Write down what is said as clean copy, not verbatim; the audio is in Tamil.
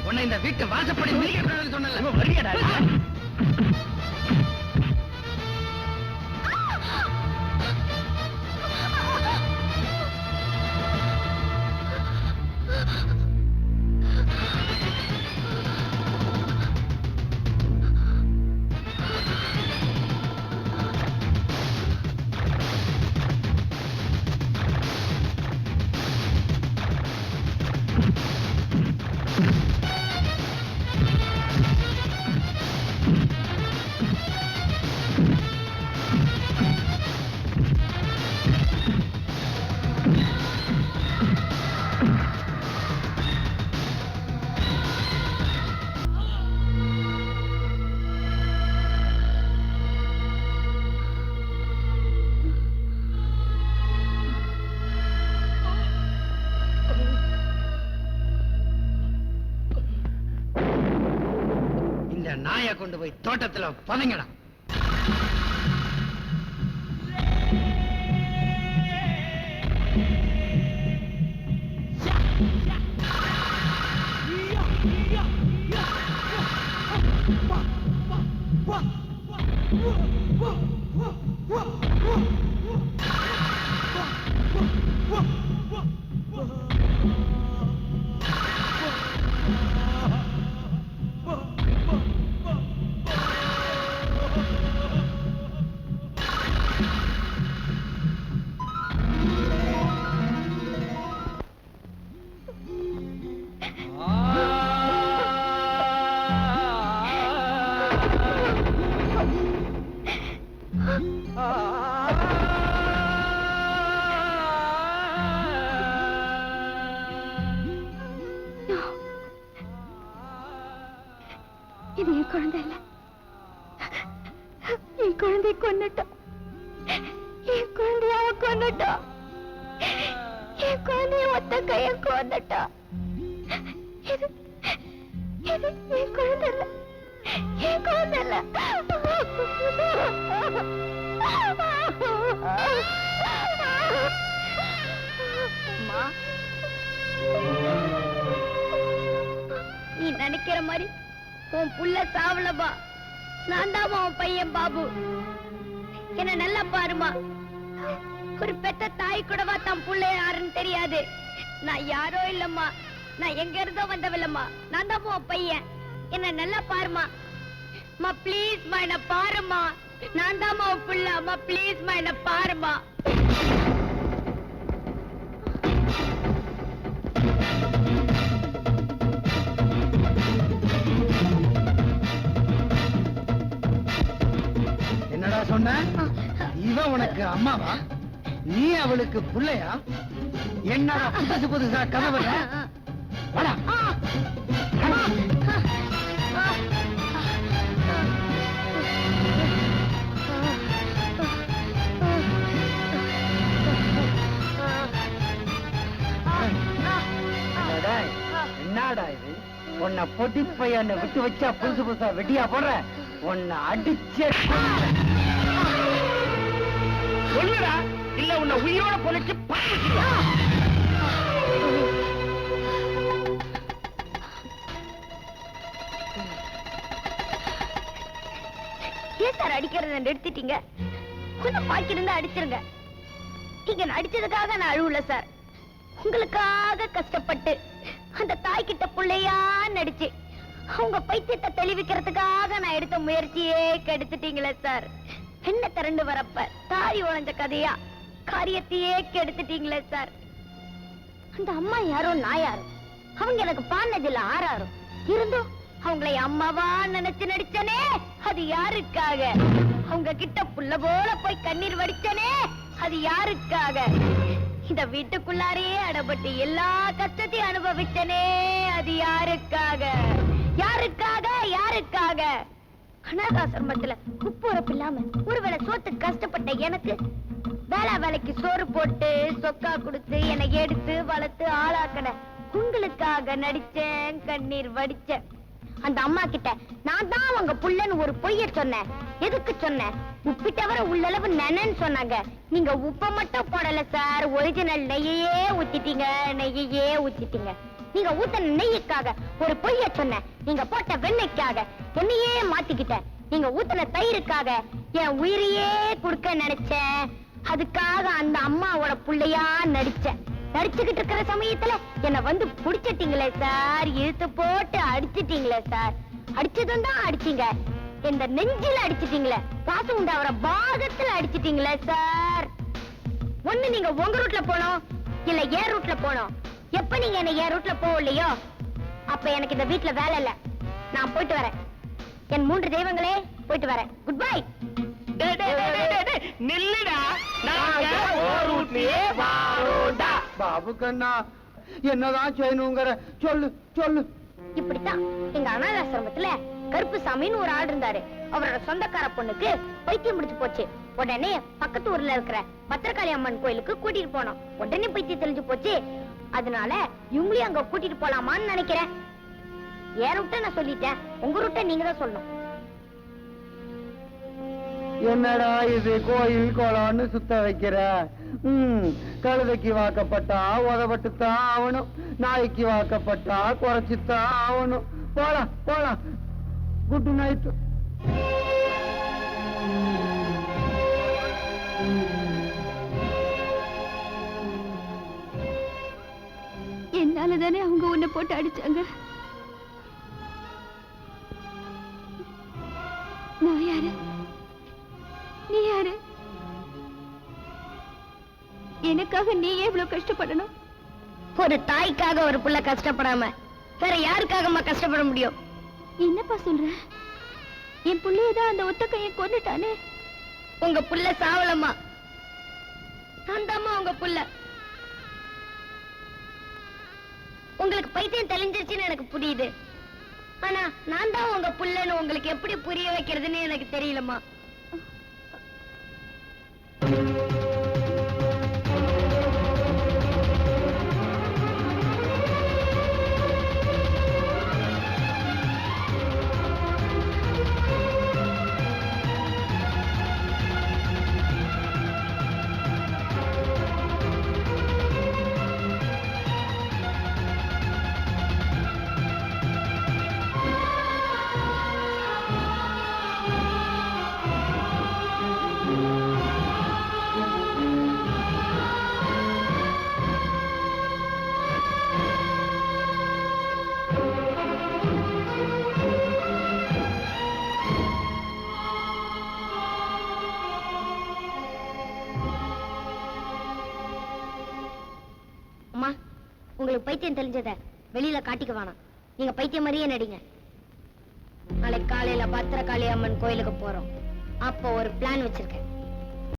உன்னை இந்த வீட்டு வாசப்படி மிதிக்க சொன்னல வரியடா. நாயை கொண்டு போய் தோட்டத்துல பதங்கடா. இது என் குழந்தை இல்ல. என் குழந்தை கொன்னுட்டோம். என் குழந்தைய கொன்னுட்டோம். என் குழந்தைய ஒத்த கைய கொன்னுட்டோம். இது என் குழந்தை இல்ல. என் குழந்தை இல்ல. நீ நினைக்கிற மாதிரி உன் புள்ள சாவலமா. நான் தான் உன் பையன் பாபு. என்ன நல்லா பாருமா. ஒரு பெத்த தாய் கூடவா தன் புள்ள யாருன்னு தெரியாது. நான் யாரோ இல்லம்மா. நான் எங்க இருந்தோ வந்தவில்லம்மா. நான் தான் உன் பையன். என்ன நல்லா பாருமா. மா ப்ளீஸ் மா என்ன பாருமா. நான் தான் உன் புள்ள. அம்மா ப்ளீஸ் மா என்ன பாருமா. என்னடா சொன்ன? இவ உனக்கு அம்மாவா? நீ அவளுக்கு புள்ளையா? என்னடா புதுசு புதுசா கதவு? என்னடா இது? உன்னை பொடி பையனை விட்டு வச்சா புதுசு புதுசா வெட்டியா போடுற. உன்னை அடிச்ச சொல்லுடா, இல்ல உன்னை உயிரோட பொழைச்சு ஏன் சார் அடிக்கிறத நிறுத்திட்டீங்க? கொஞ்சம் பாக்கி இருந்தா அடிச்சிருங்க. நீங்க நடிச்சதுக்காக நான் அழுவல சார். உங்களுக்காக கஷ்டப்பட்டு அந்த தாய்கிட்ட புள்ளையா நடிச்சு அவங்க பைத்தியத்தை தெளிவிக்கிறதுக்காக நான் எடுத்த முயற்சியே கெடுத்துட்டீங்களே சார். என்ன திரண்டு வரப்ப தாரி உழைஞ்ச கதையா காரியத்தையே கெடுத்துட்டீங்களே சார். அந்த அம்மா யாரோ நான் யாரோ, அவங்க எனக்கு பாடினதில்ல ஆறாரும் இருந்தும் அவங்களை அம்மாவா நினைச்சு நடிச்சனே, அது யாருக்காக? அவங்க கிட்ட புள்ள போல போய் கண்ணீர் வடிச்சனே, அது யாருக்காக? இந்த வீட்டுக்குள்ளாரே அடப்பட்டு எல்லா கஷ்டத்தையும் அனுபவிச்சனே, அது யாருக்காக? யாருக்காக? யாருக்காக? அனாதாசிரமத்துல உப்புரப்பு இல்லாம ஒருவேளை சோத்துக்கு கஷ்டப்பட்ட எனக்கு வேலைக்கு சோறு போட்டு சொக்கா கொடுத்து என்னை எடுத்து வளர்த்து ஆளாக்கட உங்களுக்காக நடிச்சேன், கண்ணீர் வடிச்சேன். அந்த அம்மா கிட்ட நான் தான் அவங்க புள்ளன்னு ஒரு பொய்ய சொன்னேன். எதுக்கு சொன்னேன்? உப்பிட்டவரை உள்ளளவு நெனன்னு சொன்னாங்க. நீங்க உப்ப மட்டும் போடல சார், ஒரிஜினல் நெய்யே ஊத்திட்டீங்க, நெய்யே ஊத்திட்டீங்க. நீங்க ஊத்தின நெய்யுக்காக ஒரு பொய்ய சொன்னேன். நீங்க போட்ட வெண்ணெய்க்காக என்னையே மாத்திக்கிட்டேன். நீங்க ஊத்தின தயிருக்காக என் உயிரையே கொடுக்க நினைச்சேன். அதுக்காக அந்த அம்மாவோட புள்ளையா நடிச்சேன். நடிச்சுக்கிட்டு இருக்கிற சமயத்துல என்ன வந்து புடிச்சிட்டீங்களே சார், இழுத்து போட்டு அடிச்சிட்டீங்களே சார். அடிச்சதும் தான் அடிச்சீங்க, இந்த நெஞ்சில அடிச்சிட்டீங்களே, பாசம் உண்டு அவரை பாகத்துல அடிச்சிட்டீங்களே சார். ஒண்ணு நீங்க உங்க ரூட்ல போனோம், இல்ல ஏன் ரூட்ல போனோம். எப்ப நீங்க என்ன ஏன் ரூட்ல போகலையோ அப்ப எனக்கு இந்த வீட்டுல வேலை இல்ல. நான் போயிட்டு வரேன். என் 3 தெய்வங்களே போயிட்டு வரேன். Goodbye. நில்லுடா, நாங்க ஒரு ரூட்லயே வாரோடா. பாபு கண்ணா, என்னதான் செய்யணுங்கிற சொல்லு சொல்லு. இப்படித்தான் எங்க அனாதாசிரமத்துல கருப்பு சாமின்னு ஒரு ஆள் இருந்தாரு. அவரோட சொந்தக்கார பொண்ணுக்கு பைத்தியம் முடிச்சு போச்சு. உடனே பக்கத்து ஊர்ல இருக்கிற பத்திரகாளி அம்மன் கோயிலுக்கு கூட்டிட்டு போனோம். உடனே பைத்தியம் தெளிஞ்சு போச்சு. அதனால இவங்களையும் அங்க கூட்டிட்டு போலாமான்னு நினைக்கிறேன். என் ரூட்ட நான் சொல்லிட்டேன், உங்க ரூட்ட நீங்க தான் சொல்லணும். என்னடா இது கோயில் கோலம்னு சுத்த வைக்கிற? கழுதைக்கு வாக்கப்பட்டா உதப்பட்டுத்தான் ஆகணும், நாய்க்கு வாக்கப்பட்டா குறைச்சுத்தான் ஆகணும். போலாம் போலாம். Good night. என்னாலதானே அவங்க உன்னை போட்டு அடிச்சாங்க. நான் யாரு? நீ யாரு? எனக்காக நீ எவ்வளவு கஷ்டப்படணும்? ஒரு தாய்க்காக ஒரு புள்ள கஷ்டப்படாம வேற யாருக்காகமா கஷ்டப்பட முடியும்? என்னப்பா சொல்ற? என் புள்ளையதான் அந்த ஒத்த கையை கொண்டுட்டானே. உங்க புள்ள சாவலம்மா, நான் தாம்மா உங்க புள்ள. உங்களுக்கு பைத்தியம் தெளிஞ்சிருச்சுன்னு எனக்கு புரியுது. ஆனா நான் தான் உங்க புள்ளன்னு உங்களுக்கு எப்படி புரிய வைக்கிறதுன்னு எனக்கு தெரியலம்மா. உங்களுக்கு பைத்தியம் தெரிஞ்சத வெளியில காட்டிக்க வேணாம். நீங்க பைத்தியம் மாதிரியே நடிங்க. நாளைக்கு காலையில பத்திரகாளி அம்மன் கோயிலுக்கு போறோம். அப்போ ஒரு பிளான் வச்சிருக்கேன்.